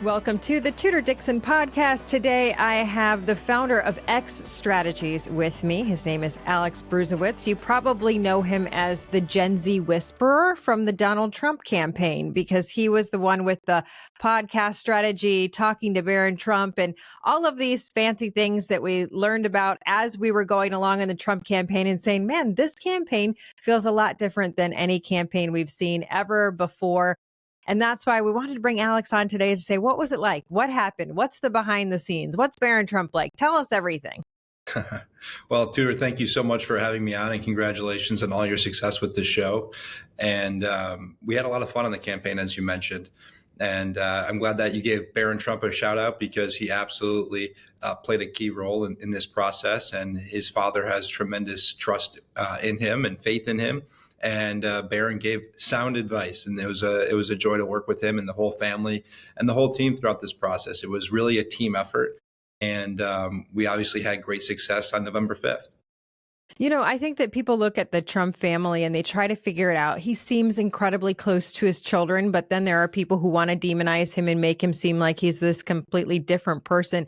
Welcome to the Tudor Dixon podcast. Today, I have the founder of X Strategies with me. His name is Alex Bruzewitz. You probably know him as the Gen Z whisperer from the Donald Trump campaign because he was the one with the podcast strategy, talking to Barron Trump, and all of these fancy things that we learned about as we were going along in the Trump campaign and saying, man, this campaign feels a lot different than any campaign we've seen ever before. And that's why we wanted to bring Alex on today to say, what was it like? What happened? What's the behind the scenes? What's Barron Trump like? Tell us everything. Well, Tudor, thank you so much for having me on, and congratulations on all your success with this show. And we had a lot of fun on the campaign, as you mentioned. And I'm glad that you gave Barron Trump a shout out because he absolutely played a key role in this process. And his father has tremendous trust in him and faith in him. And Barron gave sound advice, and it was a joy to work with him and the whole family and the whole team throughout this process. It was really a team effort, and we obviously had great success on November 5th. You know, I think that people look at the Trump family and they try to figure it out. He seems incredibly close to his children, but then there are people who want to demonize him and make him seem like he's this completely different person.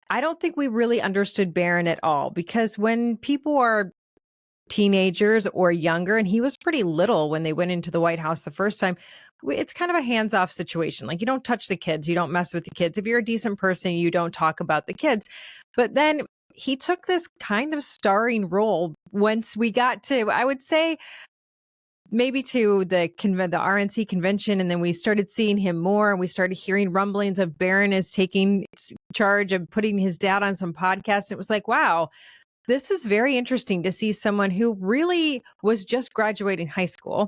I don't think we really understood Barron at all, because when people are teenagers or younger, and he was pretty little when they went into the White House the first time, it's kind of a hands-off situation. Like, you don't touch the kids, you don't mess with the kids. If you're a decent person, you don't talk about the kids. But then he took this kind of starring role once we got to, I would say, maybe to the RNC convention, and then we started seeing him more, and we started hearing rumblings of Barron as taking charge of putting his dad on some podcasts. It was like, wow, this is very interesting to see someone who really was just graduating high school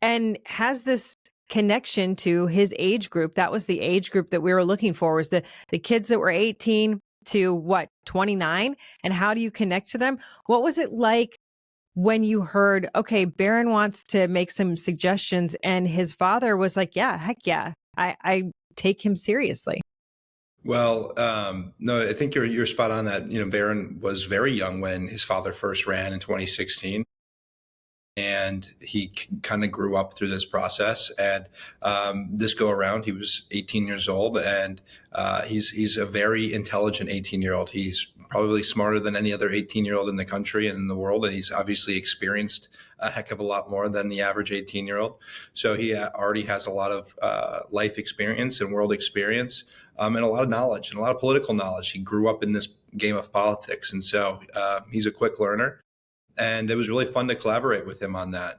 and has this connection to his age group. That was the age group that we were looking for, was the kids that were 18 to 29. And how do you connect to them? What was it like when you heard, okay, Barron wants to make some suggestions, and his father was like, yeah, heck yeah, I take him seriously? Well, no, I think you're spot on that. Barron was very young when his father first ran in 2016. And he kind of grew up through this process. And this go around, he was 18 years old, and he's a very intelligent 18-year-old. He's probably smarter than any other 18-year-old in the country and in the world. And he's obviously experienced a heck of a lot more than the average 18-year-old. So he already has a lot of life experience and world experience, and a lot of knowledge and a lot of political knowledge. He grew up in this game of politics. And so he's a quick learner. And it was really fun to collaborate with him on that.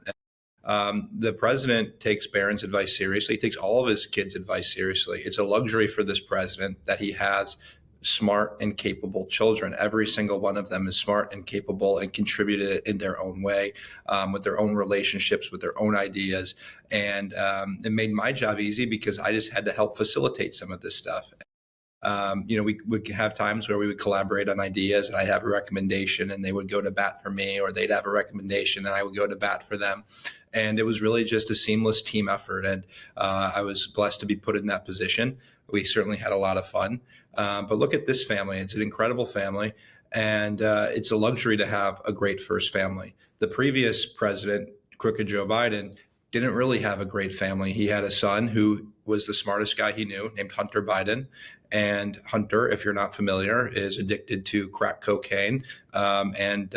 The president takes Barron's advice seriously. He takes all of his kids' advice seriously. It's a luxury for this president that he has smart and capable children. Every single one of them is smart and capable and contributed in their own way, with their own relationships, with their own ideas. And it made my job easy because I just had to help facilitate some of this stuff. We would have times where we would collaborate on ideas, and I'd have a recommendation and they would go to bat for me, or they'd have a recommendation and I would go to bat for them. And it was really just a seamless team effort. And I was blessed to be put in that position. We certainly had a lot of fun. But look at this family. It's an incredible family. And it's a luxury to have a great first family. The previous president, crooked Joe Biden, didn't really have a great family. He had a son who was the smartest guy he knew, named Hunter Biden. And Hunter, if you're not familiar, is addicted to crack cocaine and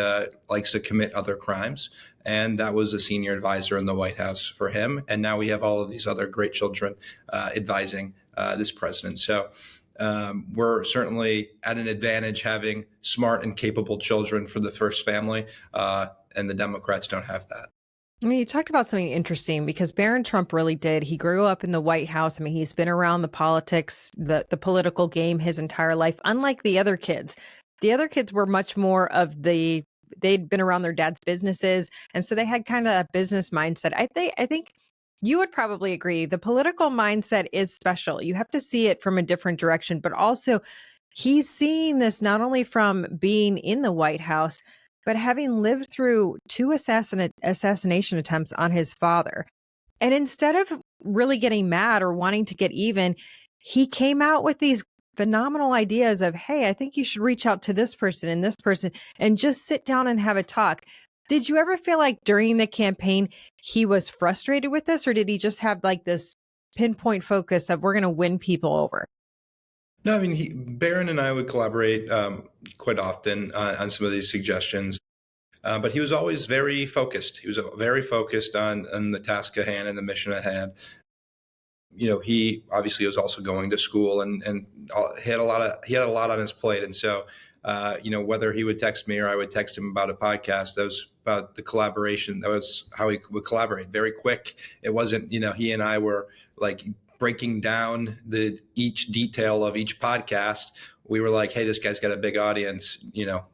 likes to commit other crimes. And that was a senior advisor in the White House for him. And now we have all of these other great children advising this president. So we're certainly at an advantage having smart and capable children for the first family. And the Democrats don't have that. I mean, you talked about something interesting, because Barron Trump really did. He grew up in the White House. I mean, he's been around the politics, the political game his entire life, unlike the other kids. The other kids were much more of they'd been around their dad's businesses. And so they had kind of a business mindset. I think you would probably agree. The political mindset is special. You have to see it from a different direction, but also he's seeing this not only from being in the White House, but having lived through two assassination attempts on his father. And instead of really getting mad or wanting to get even, he came out with these phenomenal ideas of, hey, I think you should reach out to this person and just sit down and have a talk. Did you ever feel like during the campaign he was frustrated with this, or did he just have like this pinpoint focus of we're going to win people over? No, I mean, Barron and I would collaborate quite often on some of these suggestions. But he was always very focused. He was very focused on the task at hand and the mission at hand. He obviously was also going to school and he had a lot on his plate. And so, whether he would text me or I would text him about a podcast, that was about the collaboration. That was how he would collaborate. Very quick. It wasn't, he and I were like breaking down each detail of each podcast. We were like, hey, this guy's got a big audience.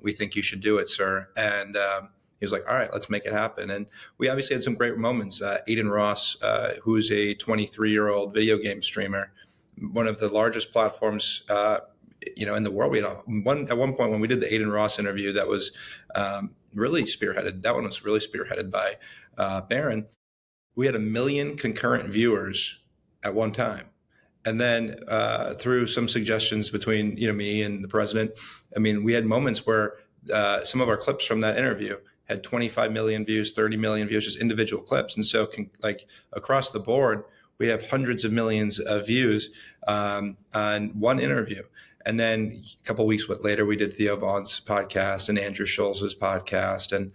We think you should do it, sir. And he was like, all right, let's make it happen. And we obviously had some great moments. Aiden Ross, who's a 23-year-old video game streamer, one of the largest platforms, in the world. We had at one point when we did the Aiden Ross interview that was really spearheaded. That one was really spearheaded by Barron. We had 1 million concurrent viewers at one time. And then through some suggestions between me and the president, I mean, we had moments where some of our clips from that interview had 25 million views, 30 million views, just individual clips. And so across the board, we have hundreds of millions of views on one interview. And then a couple of weeks later, we did Theo Vaughn's podcast and Andrew Schulz's podcast and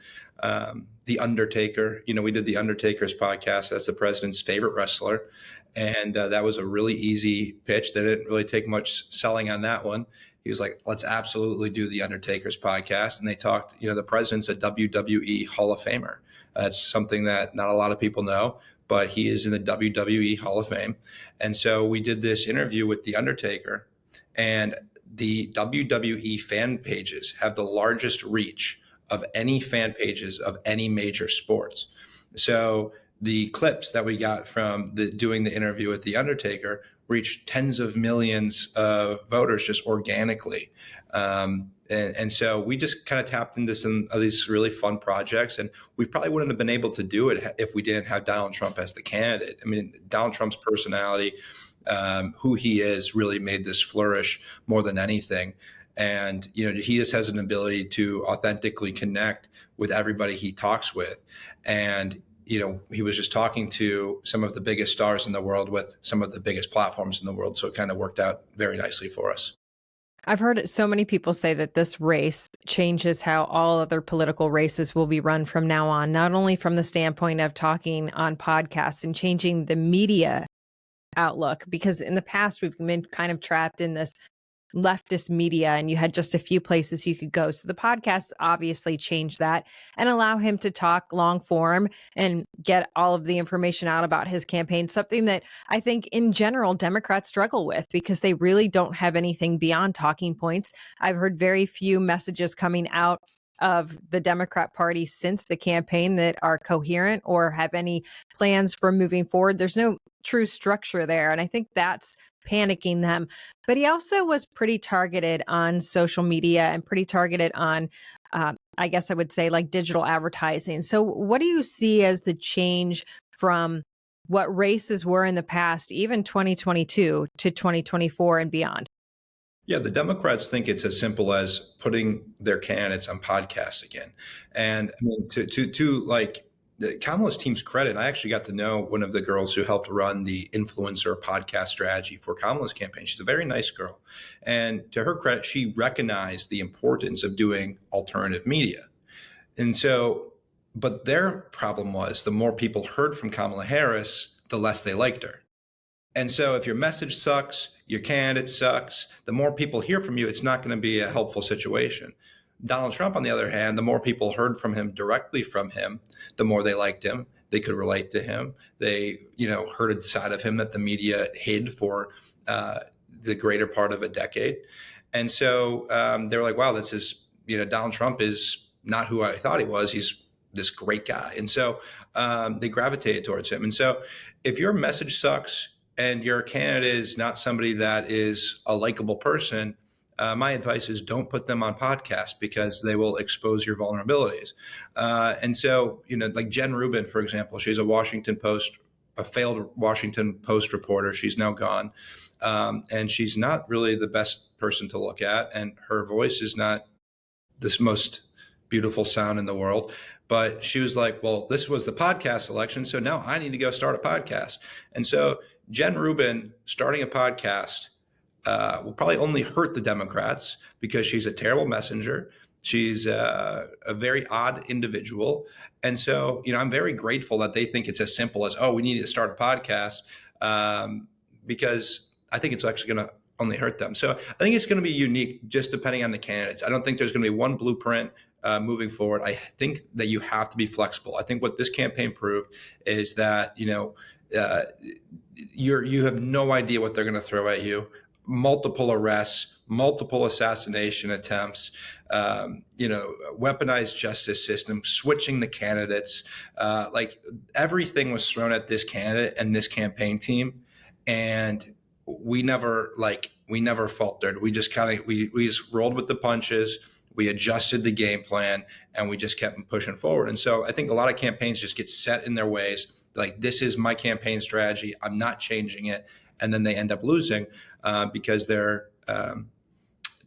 The Undertaker. We did The Undertaker's podcast. That's the president's favorite wrestler. And that was a really easy pitch. They didn't really take much selling on that one. He was like, let's absolutely do the Undertaker's podcast. And they talked, the president's a WWE Hall of Famer. That's something that not a lot of people know, but he is in the WWE Hall of Fame. And so we did this interview with the Undertaker, and the WWE fan pages have the largest reach of any fan pages of any major sports. So the clips that we got from doing the interview with the Undertaker reached tens of millions of voters just organically. And so we just kind of tapped into some of these really fun projects, and we probably wouldn't have been able to do it if we didn't have Donald Trump as the candidate. I mean, Donald Trump's personality, who he is, really made this flourish more than anything. And, he just has an ability to authentically connect with everybody he talks with. And he was just talking to some of the biggest stars in the world with some of the biggest platforms in the world. So it kind of worked out very nicely for us. I've heard so many people say that this race changes how all other political races will be run from now on, not only from the standpoint of talking on podcasts and changing the media outlook, because in the past we've been kind of trapped in this leftist media and you had just a few places you could go. So the podcast obviously changed that and allow him to talk long form and get all of the information out about his campaign, something that I think in general Democrats struggle with because they really don't have anything beyond talking points. I've heard very few messages coming out of the Democrat Party since the campaign that are coherent or have any plans for moving forward. There's no true structure there. And I think that's panicking them. But he also was pretty targeted on social media and pretty targeted on, I guess I would say, like digital advertising. So what do you see as the change from what races were in the past, even 2022 to 2024 and beyond? Yeah, the Democrats think it's as simple as putting their candidates on podcasts again. And I mean, to like the Kamala's team's credit, I actually got to know one of the girls who helped run the influencer podcast strategy for Kamala's campaign. She's a very nice girl. And to her credit, she recognized the importance of doing alternative media. And so, but their problem was the more people heard from Kamala Harris, the less they liked her. And so if your message sucks, your candidate sucks, the more people hear from you, it's not going to be a helpful situation. Donald Trump, on the other hand, the more people heard from him directly from him, the more they liked him. They could relate to him. They, heard a side of him that the media hid for the greater part of a decade. And so they were like, wow, this is, Donald Trump is not who I thought he was. He's this great guy. And so they gravitated towards him. And so if your message sucks and your candidate is not somebody that is a likable person, my advice is don't put them on podcasts because they will expose your vulnerabilities. And so, like Jen Rubin, for example, she's a failed Washington Post reporter. She's now gone. And she's not really the best person to look at. And her voice is not this most beautiful sound in the world. But she was like, well, this was the podcast election, so now I need to go start a podcast. And so Jen Rubin starting a podcast will probably only hurt the Democrats because she's a terrible messenger. She's a very odd individual. And so, I'm very grateful that they think it's as simple as, oh, we need to start a podcast, because I think it's actually going to only hurt them. So I think it's going to be unique just depending on the candidates. I don't think there's going to be one blueprint moving forward. I think that you have to be flexible. I think what this campaign proved is that, you have no idea what they're going to throw at you. Multiple arrests, multiple assassination attempts, weaponized justice system, switching the candidates, like everything was thrown at this candidate and this campaign team. And we never faltered. We just we just rolled with the punches. We adjusted the game plan and we just kept pushing forward. And so I think a lot of campaigns just get set in their ways. Like, this is my campaign strategy. I'm not changing it. And then they end up losing because they're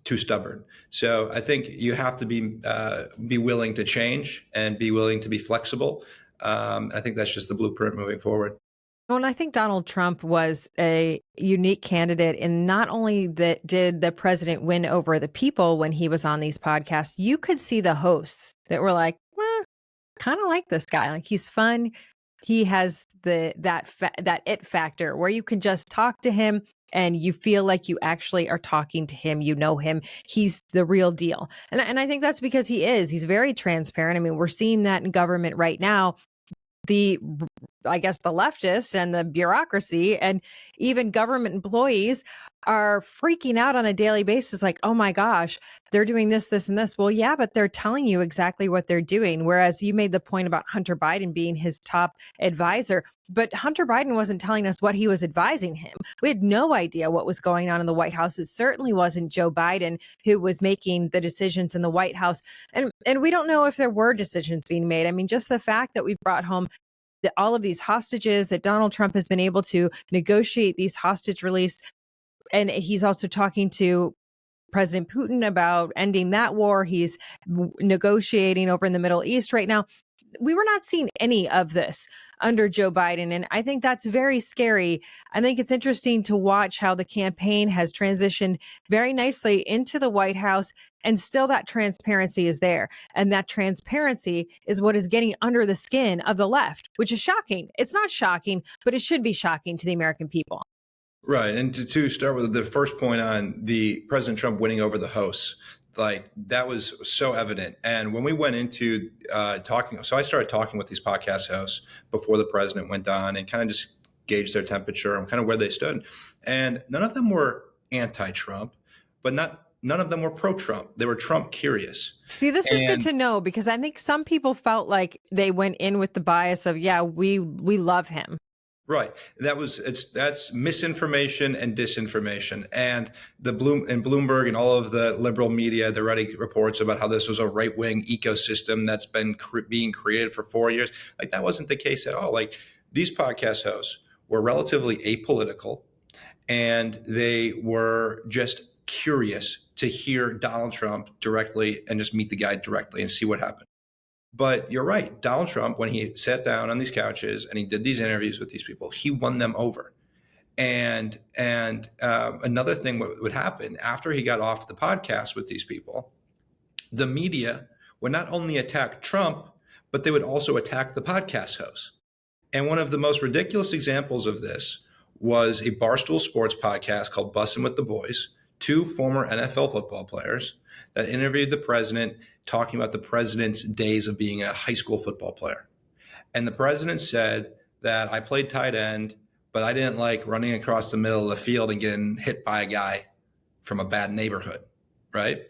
too stubborn. So I think you have to be willing to change and be willing to be flexible. I think that's just the blueprint moving forward. Well, and I think Donald Trump was a unique candidate in not only that did the president win over the people when he was on these podcasts, you could see the hosts that were like, well, kind of like this guy. Like, he's fun. He has that it factor where you can just talk to him and you feel like you actually are talking to him. You know him. He's the real deal. And I think that's because he's very transparent. I mean, we're seeing that in government right now. I guess the leftists and the bureaucracy and even government employees are freaking out on a daily basis. Like, oh my gosh, they're doing this, this, and this. Well, yeah, but they're telling you exactly what they're doing. Whereas you made the point about Hunter Biden being his top advisor, but Hunter Biden wasn't telling us what he was advising him. We had no idea what was going on in the White House. It certainly wasn't Joe Biden who was making the decisions in the White House. And we don't know if there were decisions being made. I mean, just the fact that we've brought home all of these hostages, that Donald Trump has been able to negotiate these hostage release. And he's also talking to President Putin about ending that war. He's negotiating over in the Middle East right now. We were not seeing any of this under Joe Biden. And I think that's very scary. I think it's interesting to watch how the campaign has transitioned very nicely into the White House, and still that transparency is there. And that transparency is what is getting under the skin of the left, which is shocking. It's not shocking, but it should be shocking to the American people. Right. And to start with the first point on the President Trump winning over the hosts, like, that was so evident. And when we went into talking, so I started talking with these podcast hosts before the president went on and kind of just gauged their temperature and kind of where they stood. And none of them were anti-Trump, but none of them were pro-Trump. They were Trump curious. See, this is good to know, because I think some people felt like they went in with the bias of, yeah, we love him. Right. That's misinformation and disinformation. And Bloomberg and all of the liberal media, they're writing reports about how this was a right-wing ecosystem that's been being created for 4 years. Like, that wasn't the case at all. Like, these podcast hosts were relatively apolitical, and they were just curious to hear Donald Trump directly and just meet the guy directly and see what happened. But you're right. Donald Trump, when he sat down on these couches and he did these interviews with these people, he won them over. And another thing would happen after he got off the podcast with these people, the media would not only attack Trump, but they would also attack the podcast hosts. And one of the most ridiculous examples of this was a Barstool Sports podcast called Bussin' with the Boys, two former NFL football players that interviewed the president, talking about the president's days of being a high school football player. And the president said that, I played tight end, but I didn't like running across the middle of the field and getting hit by a guy from a bad neighborhood, right?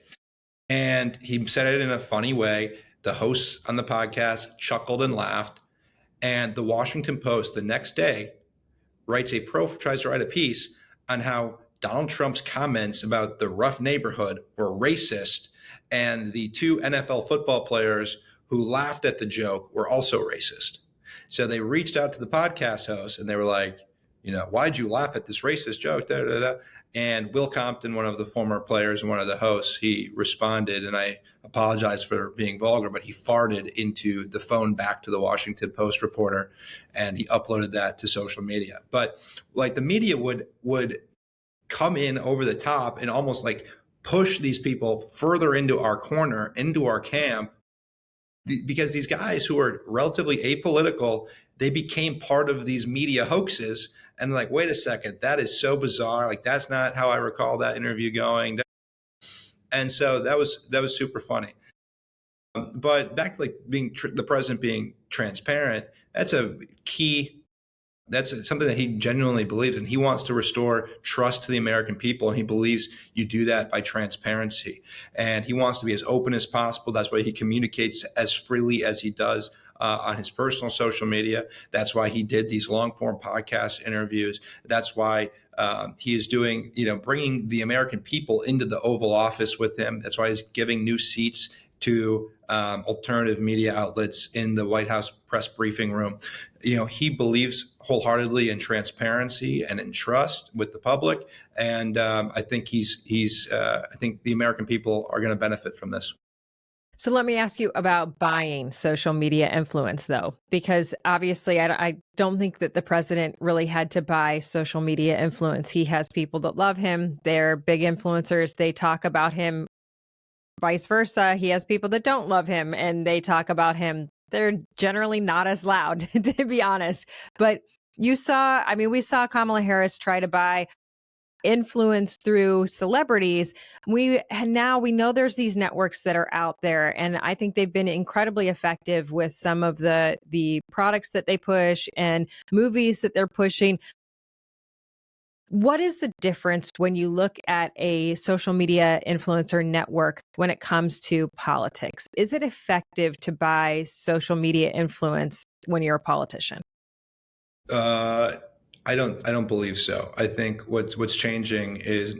And he said it in a funny way. The hosts on the podcast chuckled and laughed. And the Washington Post the next day tries to write a piece on how Donald Trump's comments about the rough neighborhood were racist, and the two NFL football players who laughed at the joke were also racist. So they reached out to the podcast host and they were like, why'd you laugh at this racist joke? Da, da, da. And Will Compton, one of the former players and one of the hosts, he responded, and I apologize for being vulgar, but he farted into the phone back to the Washington Post reporter, and he uploaded that to social media. But like the media would come in over the top and almost like push these people further into our corner, into our camp, because these guys who are relatively apolitical, they became part of these media hoaxes. And like, wait a second, that is so bizarre. Like, that's not how I recall that interview going. And so that was super funny. But back to like the president being transparent, that's a key. That's something that he genuinely believes in. He wants to restore trust to the American people, and he believes you do that by transparency. And he wants to be as open as possible. That's why he communicates as freely as he does on his personal social media. That's why he did these long form podcast interviews. That's why he is doing, bringing the American people into the Oval Office with him. That's why he's giving new seats to alternative media outlets in the White House press briefing room. He believes wholeheartedly in transparency and in trust with the public, and I think I think the American people are going to benefit from this. So let me ask you about buying social media influence, though, because obviously I don't think that the president really had to buy social media influence. He has people that love him. They're big influencers. They talk about him. Vice versa. He has people that don't love him and they talk about him. They're generally not as loud, to be honest. But we saw Kamala Harris try to buy influence through celebrities. We know there's these networks that are out there, and I think they've been incredibly effective with some of the products that they push and movies that they're pushing. What is the difference when you look at a social media influencer network when it comes to politics? Is it effective to buy social media influence when you're a politician? I don't believe so. I think what's changing is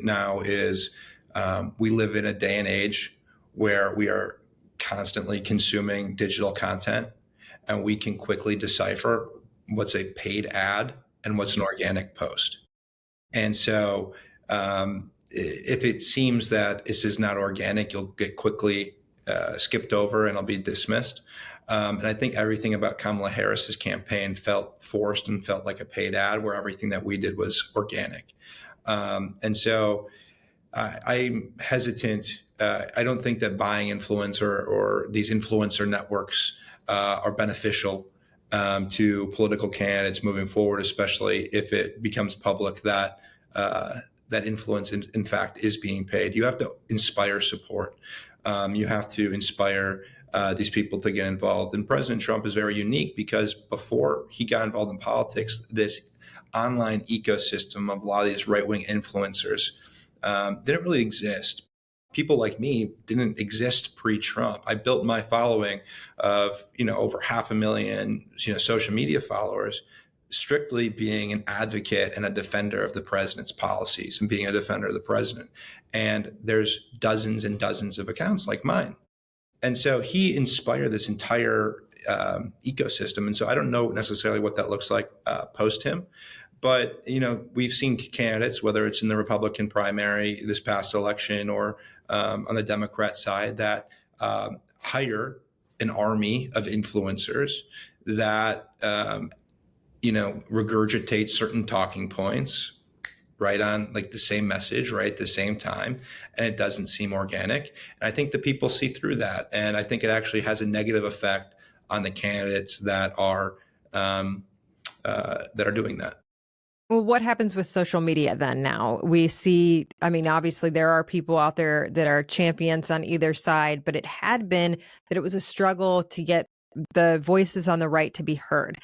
we live in a day and age where we are constantly consuming digital content, and we can quickly decipher what's a paid ad and what's an organic post. And so if it seems that this is not organic, you'll get quickly skipped over and it'll be dismissed. And I think everything about Kamala Harris's campaign felt forced and felt like a paid ad, where everything that we did was organic. And so I'm hesitant. I don't think that buying influence or these influencer networks are beneficial to political candidates moving forward, especially if it becomes public that that influence, in fact, is being paid. You have to inspire support. You have to inspire these people to get involved. And President Trump is very unique because before he got involved in politics, this online ecosystem of a lot of these right-wing influencers didn't really exist. People like me didn't exist pre-Trump. I built my following of over 500,000 social media followers, strictly being an advocate and a defender of the president's policies and being a defender of the president. And there's dozens and dozens of accounts like mine. And so he inspired this entire ecosystem. And so I don't know necessarily what that looks like post him. But, we've seen candidates, whether it's in the Republican primary this past election or on the Democrat side, that hire an army of influencers that, regurgitate certain talking points right on like the same message, right at the same time. And it doesn't seem organic. And I think the people see through that. And I think it actually has a negative effect on the candidates that are doing that. Well, what happens with social media then now? We see, obviously there are people out there that are champions on either side, but it had been that it was a struggle to get the voices on the right to be heard.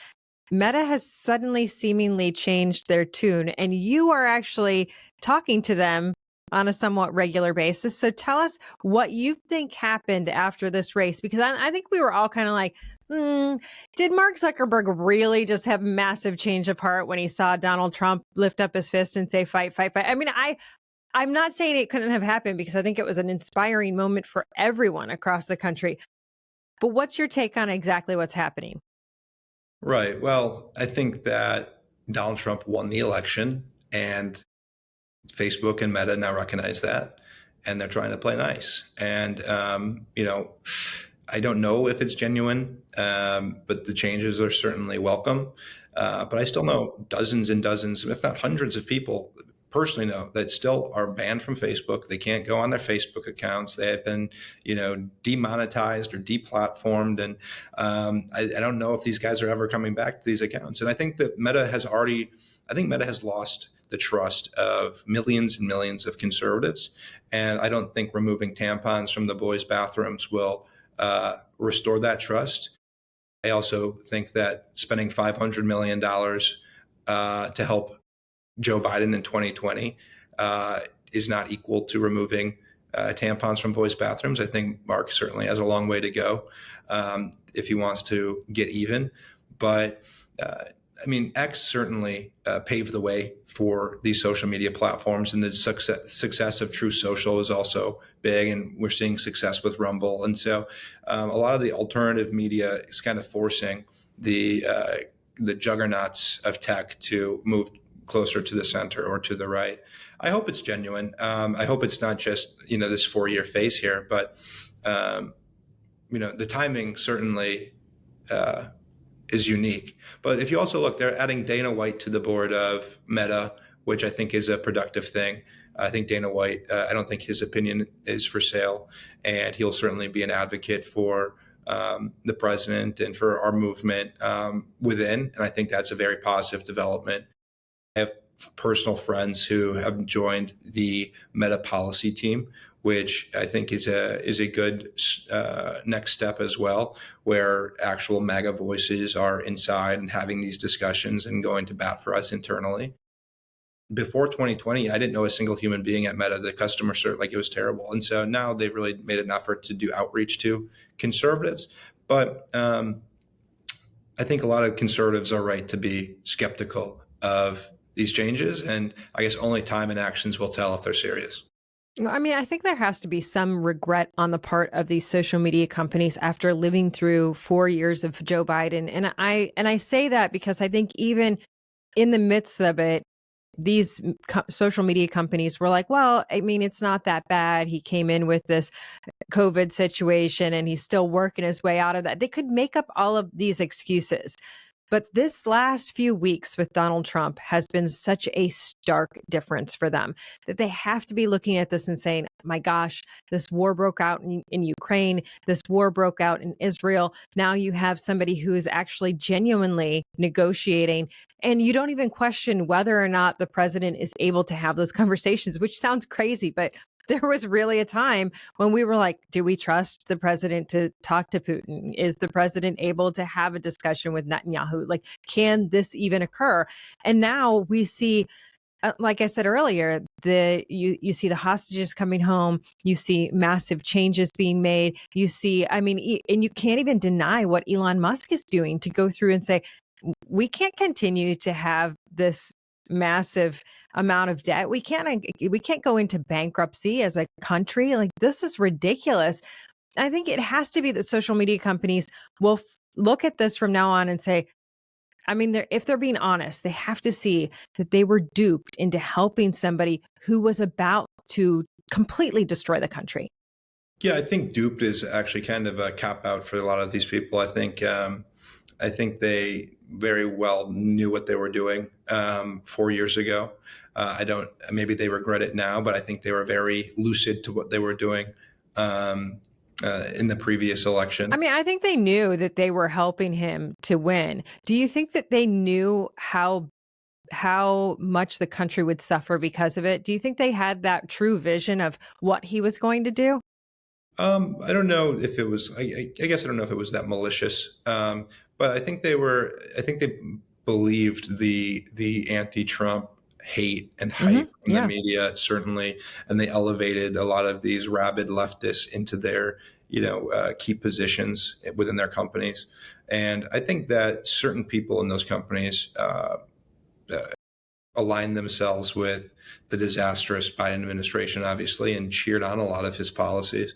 Meta has suddenly seemingly changed their tune, and you are actually talking to them on a somewhat regular basis. So tell us what you think happened after this race, because I think we were all kind of like, did Mark Zuckerberg really just have massive change of heart when he saw Donald Trump lift up his fist and say, fight, fight, fight? I'm not saying it couldn't have happened, because I think it was an inspiring moment for everyone across the country. But what's your take on exactly what's happening? Right. Well, I think that Donald Trump won the election, and Facebook and Meta now recognize that, and they're trying to play nice. And I don't know if it's genuine, but the changes are certainly welcome. But I still know dozens and dozens, if not hundreds of people personally know that still are banned from Facebook. They can't go on their Facebook accounts. They have been, demonetized or deplatformed. And I don't know if these guys are ever coming back to these accounts. And I think that Meta has lost the trust of millions and millions of conservatives. And I don't think removing tampons from the boys' bathrooms will restore that trust. I also think that spending $500 million to help Joe Biden in 2020 is not equal to removing tampons from boys' bathrooms. I think Mark certainly has a long way to go if he wants to get even. But X certainly paved the way for these social media platforms, and the success of True Social is also big, and we're seeing success with Rumble. And so a lot of the alternative media is kind of forcing the juggernauts of tech to move closer to the center or to the right. I hope it's genuine. I hope it's not just, this 4-year phase here, but, the timing certainly is unique. But if you also look, they're adding Dana White to the board of Meta, which I think is a productive thing. I think Dana White, I don't think his opinion is for sale, and he'll certainly be an advocate for the president and for our movement within. And I think that's a very positive development. I have personal friends who have joined the Meta policy team, which I think is a good next step as well, where actual MAGA voices are inside and having these discussions and going to bat for us internally. Before 2020, I didn't know a single human being at Meta. The customer service, it was terrible. And so now they've really made an effort to do outreach to conservatives. But I think a lot of conservatives are right to be skeptical of these changes. And I guess only time and actions will tell if they're serious. I think there has to be some regret on the part of these social media companies after living through 4 years of Joe Biden. And I say that because I think even in the midst of it, these social media companies were like, well, it's not that bad. He came in with this COVID situation and he's still working his way out of that. They could make up all of these excuses. But this last few weeks with Donald Trump has been such a stark difference for them that they have to be looking at this and saying, my gosh, this war broke out in Ukraine. This war broke out in Israel. Now you have somebody who is actually genuinely negotiating, and you don't even question whether or not the president is able to have those conversations, which sounds crazy, but there was really a time when we were like, do we trust the president to talk to Putin? Is the president able to have a discussion with Netanyahu? Can this even occur? And now we see, like I said earlier, you see the hostages coming home. You see massive changes being made. You see, and you can't even deny what Elon Musk is doing to go through and say, we can't continue to have this massive amount of debt. We can't go into bankruptcy as a country. This is ridiculous. I think it has to be that social media companies will look at this from now on and say, if they're being honest, they have to see that they were duped into helping somebody who was about to completely destroy the country. Yeah, I think duped is actually kind of a cop out for a lot of these people. I think they very well knew what they were doing 4 years ago. Maybe they regret it now, but I think they were very lucid to what they were doing in the previous election. I think they knew that they were helping him to win. Do you think that they knew how much the country would suffer because of it? Do you think they had that true vision of what he was going to do? I don't know if it was, I guess I don't know if it was that malicious, but I think they believed the anti-Trump hate and hype from the media, certainly, and they elevated a lot of these rabid leftists into their, key positions within their companies. And I think that certain people in those companies aligned themselves with the disastrous Biden administration, obviously, and cheered on a lot of his policies,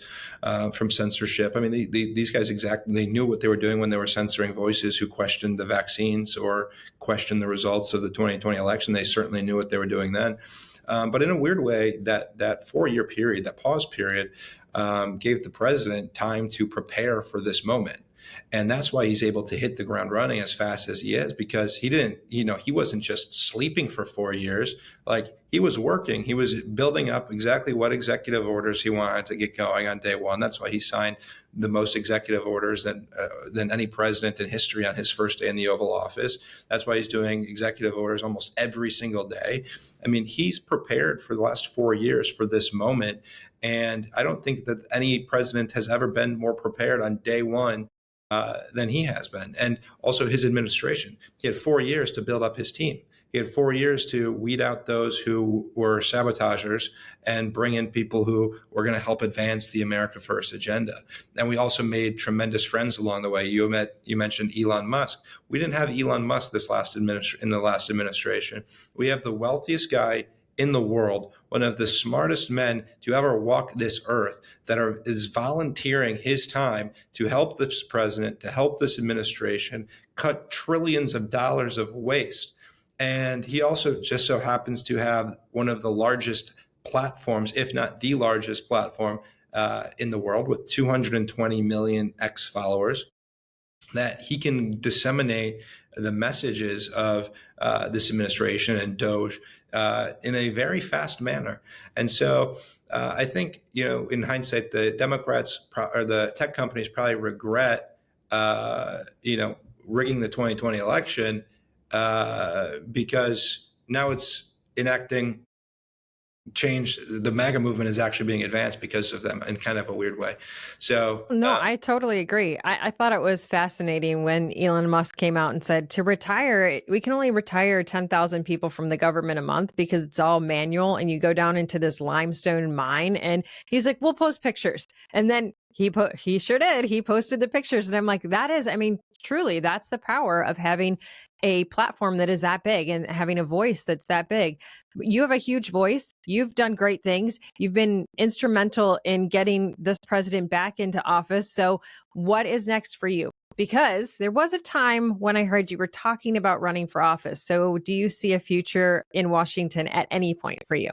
from censorship. I mean, these guys they knew what they were doing when they were censoring voices who questioned the vaccines or questioned the results of the 2020 election. They certainly knew what they were doing then. But in a weird way, that 4-year period, that pause period, gave the president time to prepare for this moment. And that's why he's able to hit the ground running as fast as he is, because he wasn't just sleeping for 4 years. Like, he was working, he was building up exactly what executive orders he wanted to get going on day one. That's why he signed the most executive orders than any president in history on his first day in the Oval Office. That's why he's doing executive orders almost every single day. I mean, he's prepared for the last 4 years for this moment. And I don't think that any president has ever been more prepared on day one than he has been. And also his administration. He had 4 years to build up his team. He had 4 years to weed out those who were sabotagers and bring in people who were going to help advance the America First agenda. And we also made tremendous friends along the way. You mentioned Elon Musk. We didn't have Elon Musk in the last administration. We have the wealthiest guy in the world, one of the smartest men to ever walk this earth, is volunteering his time to help this president, to help this administration cut trillions of dollars of waste. And he also just so happens to have one of the largest platforms, if not the largest platform in the world, with 220 million X followers, that he can disseminate the messages of this administration and Doge in a very fast manner. And so I think, in hindsight, the Democrats or the tech companies probably regret, rigging the 2020 election because now it's enacting change. The MAGA movement is actually being advanced because of them in kind of a weird way. So No, I totally agree. I thought it was fascinating when Elon Musk came out and said to retire, we can only retire 10,000 people from the government a month because it's all manual, and you go down into this limestone mine. And he's like, we'll post pictures. And then he sure did. He posted the pictures. And I'm like, truly, that's the power of having a platform that is that big and having a voice that's that big. You have a huge voice. You've done great things. You've been instrumental in getting this president back into office. So what is next for you? Because there was a time when I heard you were talking about running for office. So do you see a future in Washington at any point for you?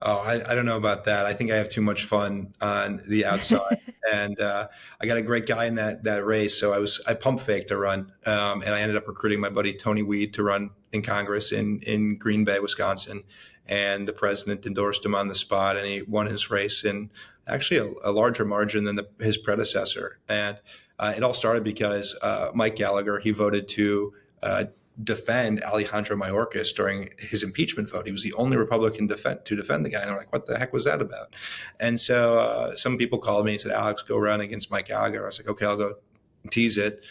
Oh, I don't know about that. I think I have too much fun on the outside, and I got a great guy in that race. So I pump faked to run, and I ended up recruiting my buddy Tony Weed to run in Congress in Green Bay, Wisconsin, and the president endorsed him on the spot, and he won his race in actually a larger margin than his predecessor. And it all started because Mike Gallagher, he voted to defend Alejandro Mayorkas during his impeachment vote. He was the only Republican to defend the guy. And I'm like, what the heck was that about? And so some people called me and said, Alex, go run against Mike Gallagher. I was like, okay, I'll go tease it.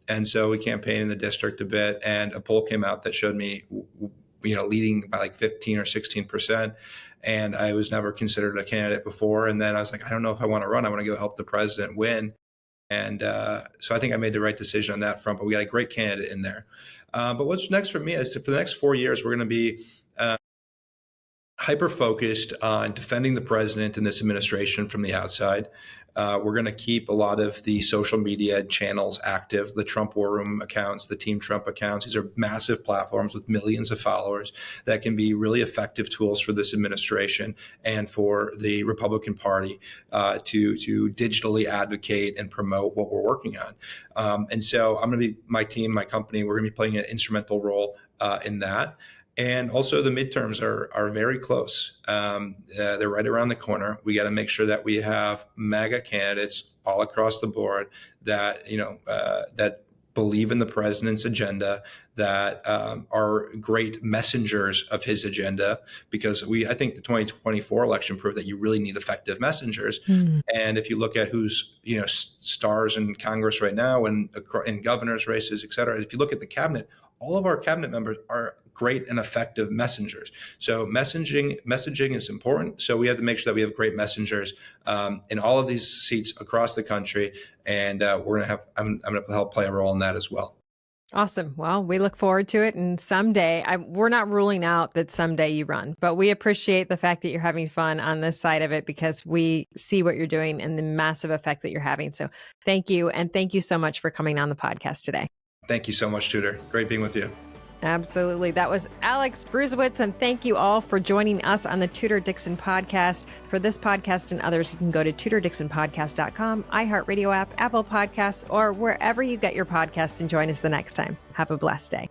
And so we campaigned in the district a bit, and a poll came out that showed me, leading by like 15 or 16%. And I was never considered a candidate before. And then I was like, I don't know if I want to run. I want to go help the president win. And so I think I made the right decision on that front, but we got a great candidate in there. But what's next for me is for the next 4 years, we're going to be hyper-focused on defending the president and this administration from the outside. We're going to keep a lot of the social media channels active, the Trump War Room accounts, the Team Trump accounts. These are massive platforms with millions of followers that can be really effective tools for this administration and for the Republican Party to digitally advocate and promote what we're working on. And so I'm going to be, my team, my company, we're going to be playing an instrumental role in that. And also the midterms are very close. They're right around the corner. We got to make sure that we have MAGA candidates all across the board that, that believe in the president's agenda, that are great messengers of his agenda, because I think the 2024 election proved that you really need effective messengers. And if you look at who's, stars in Congress right now and in governor's races, et cetera, if you look at the cabinet, all of our cabinet members are great and effective messengers. So messaging is important. So we have to make sure that we have great messengers in all of these seats across the country. And I'm going to help play a role in that as well. Awesome. Well, we look forward to it. And someday, we're not ruling out that someday you run, but we appreciate the fact that you're having fun on this side of it because we see what you're doing and the massive effect that you're having. So thank you. And thank you so much for coming on the podcast today. Thank you so much, Tudor. Great being with you. Absolutely. That was Alex Bruzewitz. And thank you all for joining us on the Tudor Dixon podcast. For this podcast and others, you can go to TudorDixonPodcast.com, iHeartRadio app, Apple Podcasts, or wherever you get your podcasts, and join us the next time. Have a blessed day.